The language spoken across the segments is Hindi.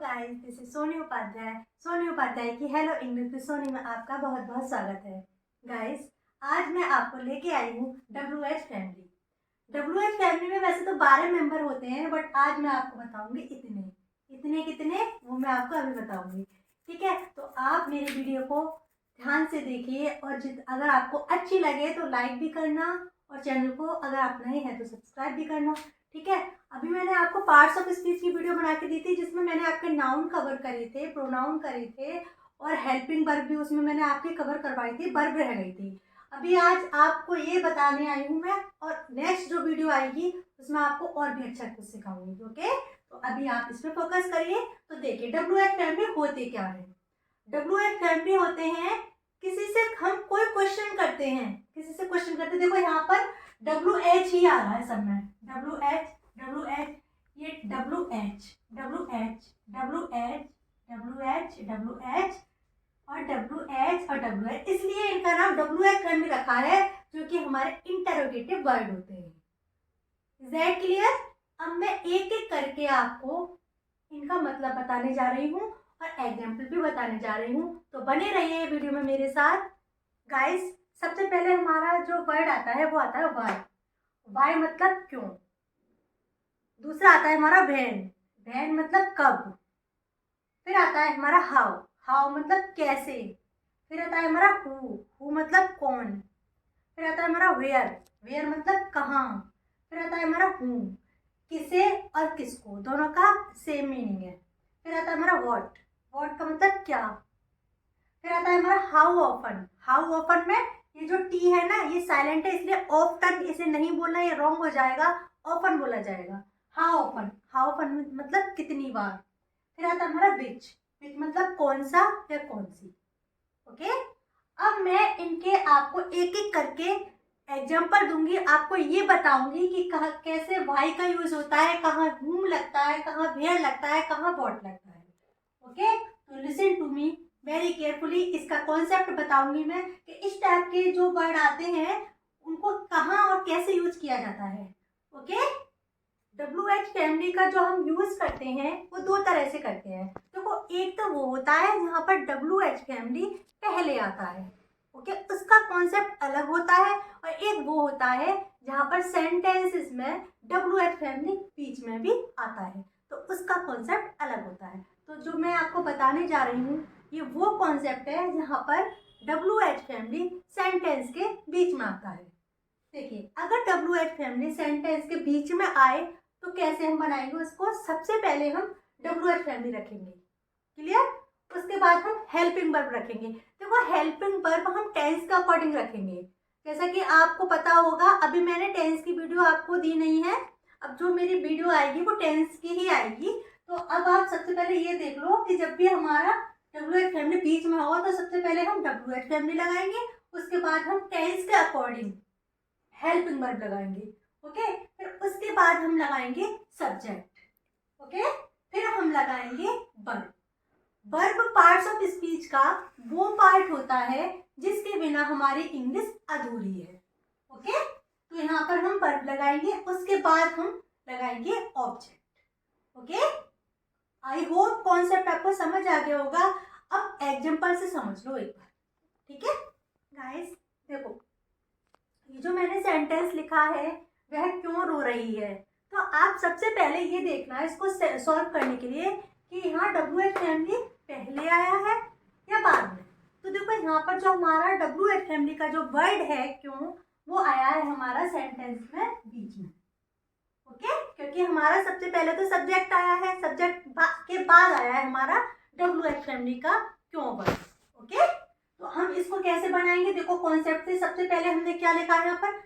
Guys, this is Soni Upadhyay. Soni Upadhyay की हेलो इंग्लिश विद सोनी में आपका बहुत बहुत स्वागत है। गाइस, आज मैं आपको लेके आई हूँ WH फैमिली। WH फैमिली में वैसे तो 12 मेंबर होते हैं, बट आज मैं आपको बताऊंगी इतने इतने कितने वो मैं आपको अभी बताऊंगी। ठीक है, तो आप मेरी वीडियो को ध्यान से देखिए और अगर आपको अच्छी लगे तो लाइक भी करना और चैनल को अगर आप नए हैं तो सब्सक्राइब भी करना। ठीक है, अभी मैंने आपको पार्ट्स ऑफ स्पीच की वीडियो बना के दी थी जिसमें मैंने आपके नाउन कवर करे थे, प्रोनाउन करे थे और हेल्पिंग वर्ब भी उसमें मैंने आपकी कवर करवाई थी, वर्ब रह गई थी। अभी आज आपको ये बताने आई हूँ मैं, और नेक्स्ट जो वीडियो आएगी उसमें आपको और भी अच्छा कुछ सिखाऊंगी। ओके, तो अभी आप इस पर फोकस करिए। तो देखिए, WH फैमिली होते क्या है। WH फैमिली होते हैं किसी से हम कोई क्वेश्चन करते हैं, किसी से क्वेश्चन करते हैं। देखो यहाँ पर WH ही आ रहा है सब में, WH WH, ये WH WH WH WH WH और WH और WH, इसलिए इनका नाम WH फैमिली रखा है, जो कि हमारे इंटरोगेटिव वर्ड होते हैं। Is that clear? अब मैं एक एक करके आपको इनका मतलब बताने जा रही हूँ और एग्जाम्पल भी बताने जा रही हूँ, तो बने रहिए वीडियो में मेरे साथ। गाइस, सबसे पहले हमारा जो वर्ड आता है वो आता है वाई। वाई मतलब क्यों। दूसरा आता है हमारा व्हेन। व्हेन मतलब कब। फिर आता है हमारा हाउ। हाउ मतलब कैसे। फिर आता है हमारा हु मतलब कौन। फिर आता है हमारा वेयर। वेयर मतलब कहाँ। फिर आता है हमारा हु, किसे और किसको, दोनों का सेम मीनिंग है। फिर आता है हमारा व्हाट। व्हाट का मतलब क्या। फिर आता है हमारा हाउ ऑफन। हाउ ऑफन में ये जो टी है ना, ये साइलेंट है, इसलिए ऑफ्टन इसे नहीं बोलना, ये रॉन्ग हो जाएगा, ऑफन बोला जाएगा। How often. हाउ ऑफन मतलब कितनी बार। फिर आता है हमारा विच। विच मतलब कौन सा या कौन सी। ओके, अब मैं इनके आपको एक एक करके एग्जाम्पल दूंगी, आपको ये बताऊंगी कि कहाँ कैसे वाई का यूज होता है, कहाँ whom लगता है, कहाँ where लगता है, कहाँ what लगता है। ओके, तो listen to me very carefully. इसका कॉन्सेप्ट बताऊंगी मैं कि इस टाइप के जो वर्ड आते हैं उनको कहाँ और कैसे यूज किया जाता है। ओके, WH फैमिली का जो हम यूज करते हैं वो दो तरह से करते हैं। देखो, एक तो वो होता है जहाँ पर WH फैमिली पहले आता है, ओके, उसका कॉन्सेप्ट अलग होता है। और एक वो होता है जहाँ पर सेंटेंसेस में WH फैमिली बीच में भी आता है, तो उसका कॉन्सेप्ट अलग होता है। तो जो मैं आपको बताने जा रही हूँ ये वो कॉन्सेप्ट है जहाँ पर WH फैमिली सेंटेंस के बीच में आता है। देखिए, अगर WH फैमिली सेंटेंस के बीच में आए तो कैसे हम बनाएंगे उसको। सबसे पहले हम WH फैमिली रखेंगे, क्लियर। उसके बाद हम हेल्पिंग वर्ब रखेंगे। देखो, हेल्पिंग वर्ब हम टेंस के अकॉर्डिंग रखेंगे। जैसा कि आपको पता होगा, अभी मैंने टेंस की वीडियो आपको दी नहीं है, अब जो मेरी वीडियो आएगी वो टेंस की ही आएगी। तो अब आप सबसे पहले ये देख लो कि जब भी हमारा WH फैमिली बीच में हो तो सबसे पहले हम WH फैमिली लगाएंगे, उसके बाद हम टेंस के अकॉर्डिंग हेल्पिंग वर्ब लगाएंगे। ओके, फिर उसके बाद हम लगाएंगे सब्जेक्ट। ओके, फिर हम लगाएंगे verb. Verb parts of speech का वो पार्ट होता है जिसके बिना हमारी इंग्लिश अधूरी है। ओके, तो यहाँ पर हम वर्ब लगाएंगे, उसके बाद हम लगाएंगे object. Okay, I hope concept आपको समझ आ गया होगा। अब एग्जाम्पल से समझ लो एक बार। ठीक है गाइस, देखो, ये जो मैंने सेंटेंस लिखा है वह क्यों रो रही है, तो आप सबसे पहले ये देखना है इसको सॉल्व करने के लिए कि यहाँ WH फैमिली पहले आया है या बाद में। तो देखो, यहाँ पर जो हमारा WH फैमिली का जो वर्ड है क्यों, वो आया है हमारा सेंटेंस में बीच में। ओके, क्योंकि हमारा सबसे पहले तो सब्जेक्ट आया है, सब्जेक्ट के बाद आया है हमारा WH फैमिली का क्यों वर्ड। ओके, तो हम इसको कैसे बनाएंगे। देखो, कॉन्सेप्ट से सबसे पहले हमने क्या लिखा है, यहाँ पर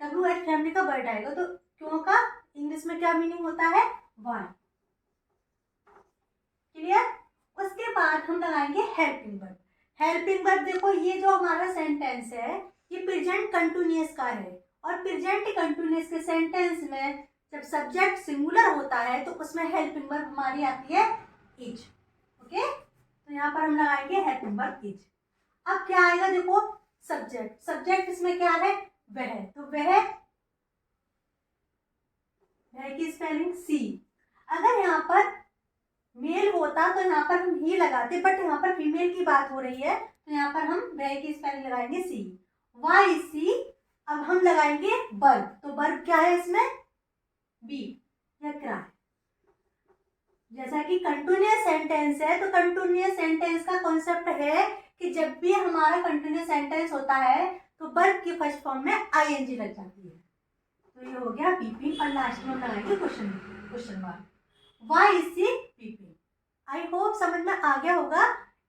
WH फैमिली का वर्ड आएगा, तो क्यों का इंग्लिश में क्या मीनिंग होता है, वाई। क्लियर। उसके बाद हम लगाएंगे हेल्पिंग वर्ब। हेल्पिंग वर्ब, देखो ये जो हमारा सेंटेंस है ये प्रेजेंट कंटिन्यूअस का है, और प्रेजेंट कंटिन्यूअस के सेंटेंस में जब सब्जेक्ट सिंगुलर होता है तो उसमें हेल्पिंग वर्ब हमारी आती है इज। ओके, तो यहाँ पर हम लगाएंगे हेल्पिंग वर्ब इज। अब क्या आएगा, देखो सब्जेक्ट। सब्जेक्ट इसमें क्या है, वह, तो वह की स्पेलिंग सी। अगर यहाँ पर मेल होता तो यहाँ पर हम ही लगाते, बट यहाँ पर फीमेल की बात हो रही है तो यहाँ पर हम वह की स्पेलिंग लगाएंगे सी, वाई सी। अब हम लगाएंगे वर्ब, तो वर्ब क्या है इसमें, बी या क्राई। जैसा कि कंटिन्यूअस सेंटेंस है, तो कंटिन्यूअस सेंटेंस का कॉन्सेप्ट है कि जब भी हमारा कंटिन्यूअस सेंटेंस होता है तो वर्ब की फर्स्ट फॉर्म में आईएनजी लग जाती है। तो ये हो गया बीपिंग, और लास्ट में लगाएंगे question mark, why is she weeping. I hope समझ में आ गया होगा।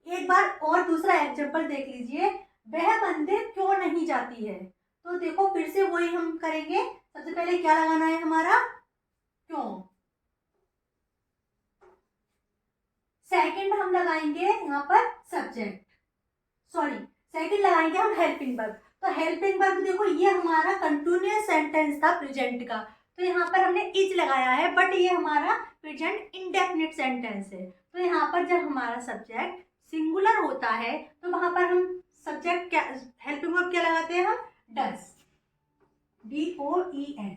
एक बार और दूसरा एग्जांपल देख लीजिए, वह मंदिर क्यों नहीं जाती है। तो देखो फिर से वही हम करेंगे। सबसे पहले क्या लगाना है हमारा, क्यों। सेकंड हम लगाएंगे यहाँ पर सब्जेक्ट, सॉरी सेकंड लगाएंगे हम हेल्पिंग वर्ब। तो हेल्पिंग वर्ब देखो ये हमारा कंटिन्यूअस सेंटेंस था प्रेजेंट का, तो यहाँ पर हमने इज लगाया है, बट ये हमारा प्रेजेंट इंडेफिनिट सेंटेंस है। तो यहाँ पर जब हमारा सब्जेक्ट सिंगुलर होता है तो वहां पर हम सब्जेक्ट क्या, हेल्पिंग वर्ब क्या लगाते हैं हम, डस, DOES।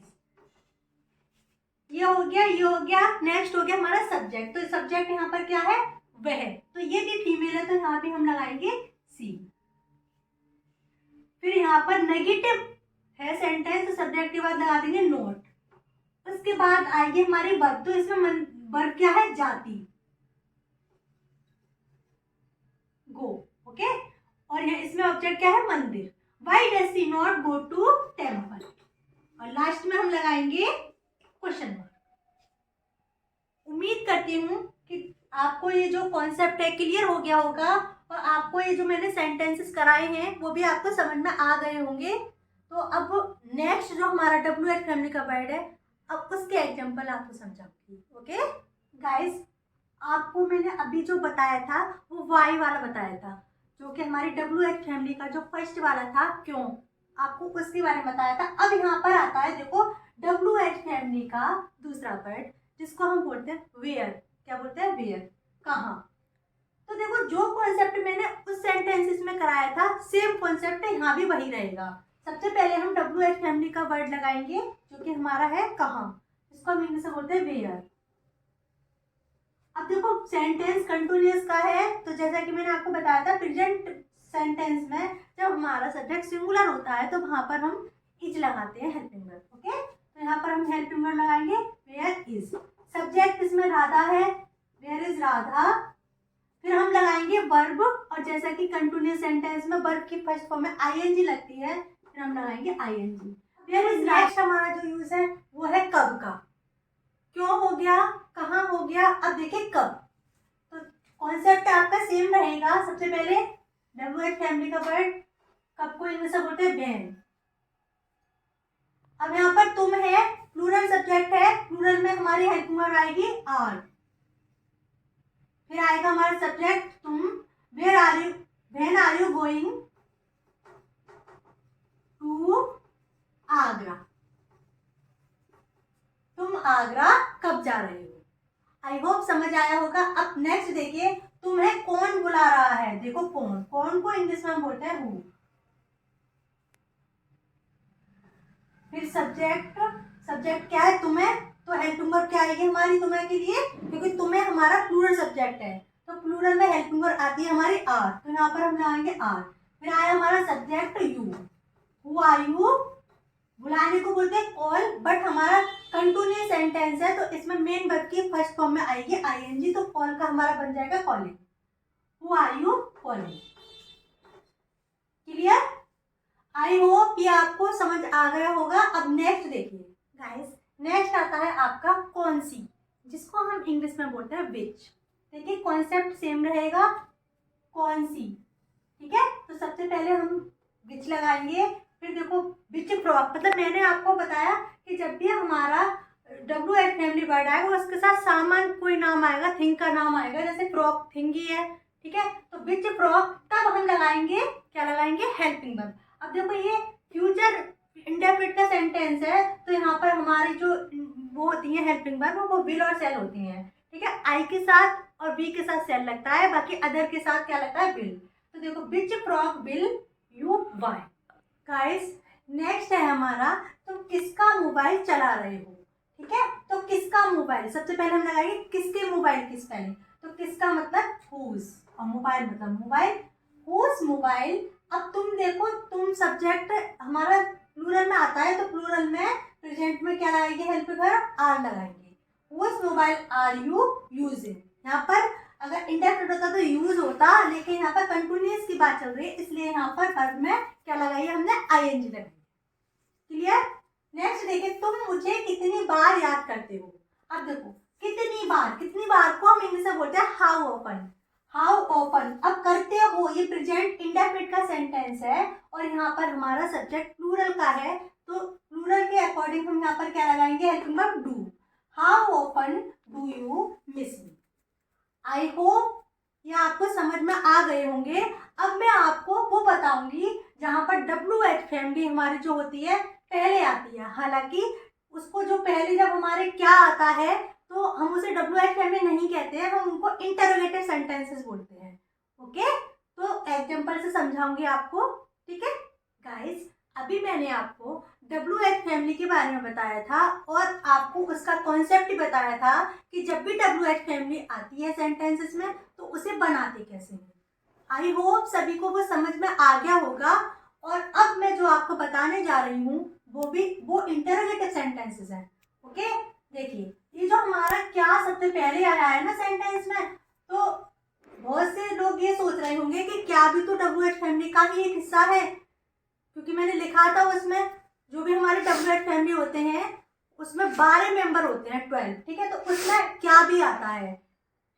ये हो गया, ये हो गया। नेक्स्ट हो गया हमारा सब्जेक्ट। तो सब्जेक्ट यहाँ पर क्या है, वह, तो ये भी फीमेल है तो यहाँ पे हम लगाएंगे सी। फिर यहाँ पर नेगेटिव है सेंटेंस, तो सब्जेक्ट के बाद लगा देंगे नोट। उसके बाद आएगी हमारी वर्ब, तो इसमें वर्ब क्या है, जाती, गो, ओके। और यहाँ इसमें ऑब्जेक्ट क्या है, मंदिर, why does she not go to temple. और लास्ट में हम लगाएंगे क्वेश्चन मार्क। उम्मीद करती हूँ कि आपको ये जो कॉन्सेप्ट है क्लियर हो गया होगा, और आपको ये जो मैंने सेंटेंसेस कराए हैं वो भी आपको समझ में आ गए होंगे। तो अब नेक्स्ट जो हमारा WH फैमिली का वर्ड है, अब उसके एग्जांपल आपको समझाऊंगी, ओके गाइस। आपको मैंने अभी जो बताया था वो वाई वाला बताया था, जो कि हमारी WH फैमिली का जो फर्स्ट वाला था, क्यों, आपको उसके बारे में बताया था। अब यहाँ पर आता है देखो WH फैमिली का दूसरा वर्ड, जिसको हम बोलते हैं वेयर। क्या बोलते हैं, वेयर, कहाँ। तो देखो जो कॉन्सेप्ट मैंने उस सेंटेंसेस में कराया था, सेम कॉन्सेप्ट यहाँ भी वही रहेगा। सबसे पहले हम WH फैमिली का वर्ड लगाएंगे जो कि हमारा है कहाँ, इसको हम इंग्लिश में बोलते हैं वेयर। अब देखो सेंटेंस कंटिन्यूअस का है, तो जैसा कि मैंने आपको बताया था प्रेजेंट सेंटेंस में जब हमारा सब्जेक्ट सिंगुलर होता है तो वहां पर हम इज लगाते हैं, हेल्पिंग वर्ब, ओके। तो यहाँ पर हम हेल्पिंग वर्ब लगाएंगे वेयर इज। सब्जेक्ट इसमें राधा है, वेयर इज राधा। फिर हम लगाएंगे वर्ब, और जैसा कि कंटिन्यूअस सेंटेंस में वर्ब की फर्स्ट फॉर्म में आईएनजी लगती है, फिर हम लगाएंगे आईएनजी। वेयर इज नेक्स्ट हमारा जो यूज है वो है कब का। क्यों हो गया, कहाँ हो गया, अब देखिए कब। तो कॉन्सेप्ट आपका सेम रहेगा। सबसे पहले WH फैमिली का वर्ड, कब को इंग्लिश में बोलते हैं व्हेन। अब यहाँ पर तुम है, प्लूरल सब्जेक्ट है, प्लूरल में हमारी हेल्पिंग वर्ब आएगी आर। फिर आएगा हमारा सब्जेक्ट तुम, where are you, when are you going to Agra. तुम आगरा कब जा रहे हो। आई होप समझ आया होगा। अब नेक्स्ट देखिए, तुम्हें कौन बुला रहा है। देखो कौन, कौन को इंग्लिश में हम बोलते हैं हु। फिर सब्जेक्ट, सब्जेक्ट क्या है, तुम्हें, तो हेल्पिंग वर्ब क्या आएगी हमारी तुम्हें के लिए, क्योंकि तुम्हें हमारा प्लूरल सब्जेक्ट है, तो प्लूरल में हेल्पिंग वर्ब आती है हमारी आर, तो यहाँ पर हम लगाएंगे आर। फिर आया हमारा subject you, who are you, बुलाने को बोलते हैं कॉल, बट हमारा कंटिन्यूअस सेंटेंस है तो इसमें मेन वर्ब की फर्स्ट फॉर्म में आएगी आईएनजी, तो कॉल का हमारा बन जाएगा calling, who are you calling. Clear, I hope ये आपको समझ आ गया होगा। अब नेक्स्ट देखिए गाइस, नेक्स्ट आता है आपका कौन सी, जिसको हम इंग्लिश में बोलते हैं विच। देखिए कॉन्सेप्ट सेम रहेगा, कौन सी, ठीक है। तो सबसे पहले हम विच लगाएंगे। फिर देखो विच फ्रॉक, मतलब मैंने आपको बताया कि जब भी हमारा WH फैमिली वर्ड आएगा उसके साथ सामान कोई नाम आएगा, थिंग का नाम आएगा, जैसे फ्रॉक थिंग ही है, ठीक है। तो विच फ्रॉक, तब हम लगाएंगे, क्या लगाएंगे, हेल्पिंग वर्ब। अब देखो ये फ्यूचर इंडेफिनिट का सेंटेंस है, तो यहाँ पर हमारी जो वो होती है हेल्पिंग वर्ब, वो विल और सेल होती हैं, ठीक है। आई के साथ और वी के साथ सेल लगता है, बाकी अदर के साथ क्या लगता है, विल। तो देखो which frock will you buy. Guys next है हमारा, तुम किसका मोबाइल चला रहे हो, ठीक है। तो किसका मोबाइल, सबसे पहले हम लगाएंगे किसके मोबाइल की स्पेलिंग। तो किसका मतलब हुज, और मोबाइल मतलब मोबाइल, हुज मोबाइल। अब तुम देखो, तुम सब्जेक्ट हमारा प्लूरल में आता है, तो प्लूरल में प्रेजेंट में क्या लगाएंगे, हेल्प वर्ब आर लगाएंगे। Whose mobile are you using. यहाँ पर अगर इंडेफिनिट होता तो यूज होता, लेकिन यहाँ पर कंटिन्यूअस की बात चल रही है, इसलिए यहाँ पर वर्ब में क्या लगाई है हमने, आईएनजी लगाई। क्लियर। नेक्स्ट देखिए, तुम मुझे कितनी बार याद करते हो। अब देखो कितनी बार, कितनी बार को हम इंग्लिश में बोलते हैं हाउ ऑफन, हाउ ऑफन। अब करते हो ये प्रेजेंट इंडेफिनिट का सेंटेंस है, और यहाँ पर हमारा सब्जेक्ट प्लूरल का है, तो प्लूरल के अकॉर्डिंग हम यहाँ पर क्या लगाएंगे, helping verb do. How often do you miss me. I hope ये आपको समझ में आ गए होंगे। अब मैं आपको वो बताऊंगी जहाँ पर WH फैमिली हमारी जो होती है पहले आती है। हालांकि उसको जो पहले जब हमारे क्या आता है तो हम उसे WH फैमिली नहीं कहते हैं, हम उनको इंटरोगेटिव सेंटेंसेस बोलते हैं। ओके, तो एग्जांपल से समझाऊंगी आपको। ठीक है गाइस, अभी मैंने आपको WH फैमिली के बारे में बताया था और आपको उसका कॉन्सेप्ट ही बताया था कि जब भी WH फैमिली आती है सेंटेंसेस में तो उसे बनाते कैसे हैं। आई होप सभी को वो समझ में आ गया होगा। और अब मैं जो आपको बताने जा रही हूँ वो इंटरोगेटिव सेंटेंसेस हैं। ओके, देखिए ये जो हमारा क्या सबसे पहले आया है ना सेंटेंस में, तो बहुत से लोग ये सोच रहे होंगे कि क्या भी तो WH फैमिली का ही एक हिस्सा है, क्योंकि मैंने लिखा था उसमें जो भी हमारे WH फैमिली होते हैं उसमें 12 मेंबर होते हैं, 12। ठीक है, तो उसमें क्या भी आता है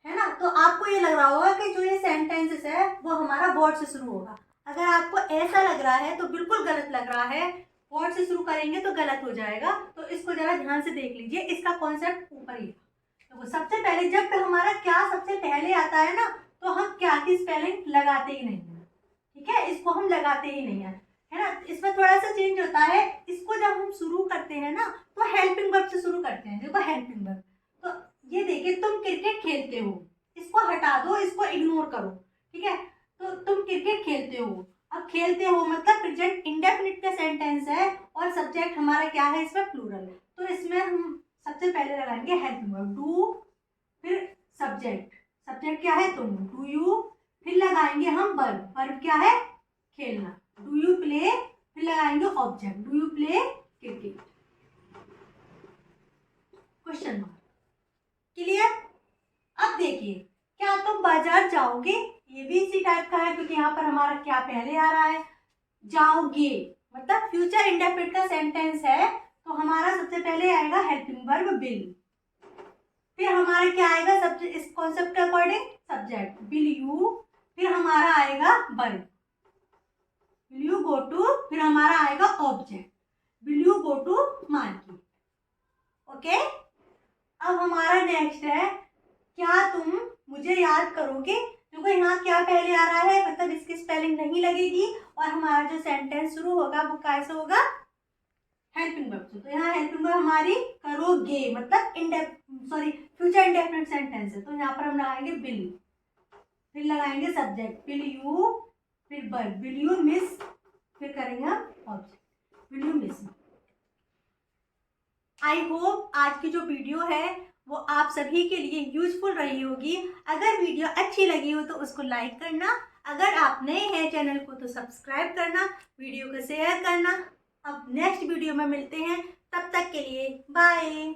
ना। तो आपको ये लग रहा होगा कि जो ये सेंटेंसेस है वो हमारा वर्ड से शुरू होगा। अगर आपको ऐसा लग रहा है तो बिल्कुल गलत लग रहा है, वर्ड से शुरू करेंगे तो गलत हो जाएगा। तो इसको जरा ध्यान से देख लीजिए, इसका कॉन्सेप्ट ऊपर ही। तो सबसे पहले जब हमारा क्या सबसे पहले आता है ना, तो हम क्या की स्पेलिंग लगाते ही नहीं है। ठीक है, इसको हम लगाते ही नहीं है ना। इसमें थोड़ा सा चेंज होता है, इसको जब हम शुरू करते हैं ना तो हेल्पिंग वर्ब से शुरू करते हैं। देखो हेल्पिंग वर्ब, तो ये देखिए तुम क्रिकेट खेलते हो, इसको हटा दो, इसको इग्नोर करो। ठीक है, तो तुम क्रिकेट खेलते हो। अब खेलते हो मतलब प्रेजेंट इंडेफिनिट का सेंटेंस है और सब्जेक्ट हमारा क्या है, इसमें प्लूरल। तो इसमें हम सबसे पहले लगाएंगे हेल्पिंग वर्ब डू, फिर सब्जेक्ट, सब्जेक्ट क्या है तुम, डू यू, फिर लगाएंगे हम वर्ब, वर्ब क्या है खेलना, डू यू प्ले, फिर लगाएंगे object, do you play cricket, question mark. Clear. अब देखिए, क्या तुम बाजार जाओगे, ये भी इसी टाइप का है क्योंकि यहाँ पर हमारा क्या पहले आ रहा है, जाओगे मतलब फ्यूचर इंडेफिनिट का सेंटेंस है, तो हमारा सबसे पहले आएगा हेल्पिंग वर्ब विल, फिर हमारा क्या आएगा सब्जेक्ट, इस कॉन्सेप्ट के अकॉर्डिंग सब्जेक्ट विल यू, फिर हमारा आएगा verb will you go to, फिर हमारा आएगा object will you go to market. Okay, अब हमारा नेक्स्ट है क्या तुम मुझे याद करोगे। देखो यहाँ क्या पहले आ रहा है, मतलब इसकी स्पेलिंग नहीं लगेगी और हमारा जो सेंटेंस शुरू होगा वो कैसे होगा, हेल्पिंग वर्ब से। तो यहाँ हेल्पिंग वर्ब हमारी करोगे मतलब फ्यूचर इंडेफिनिट सेंटेंस है, तो यहाँ पर हम लगाएंगे विल, फिर लगाएंगे सब्जेक्ट विल यू, फिर वर्ब विल यू मिस, फिर करेंगे हम object will you miss. I hope आज की जो वीडियो है वो आप सभी के लिए यूजफुल रही होगी। अगर वीडियो अच्छी लगी हो तो उसको लाइक करना, अगर आप नए हैं चैनल को तो सब्सक्राइब करना, वीडियो को शेयर करना। अब नेक्स्ट वीडियो में मिलते हैं, तब तक के लिए बाय।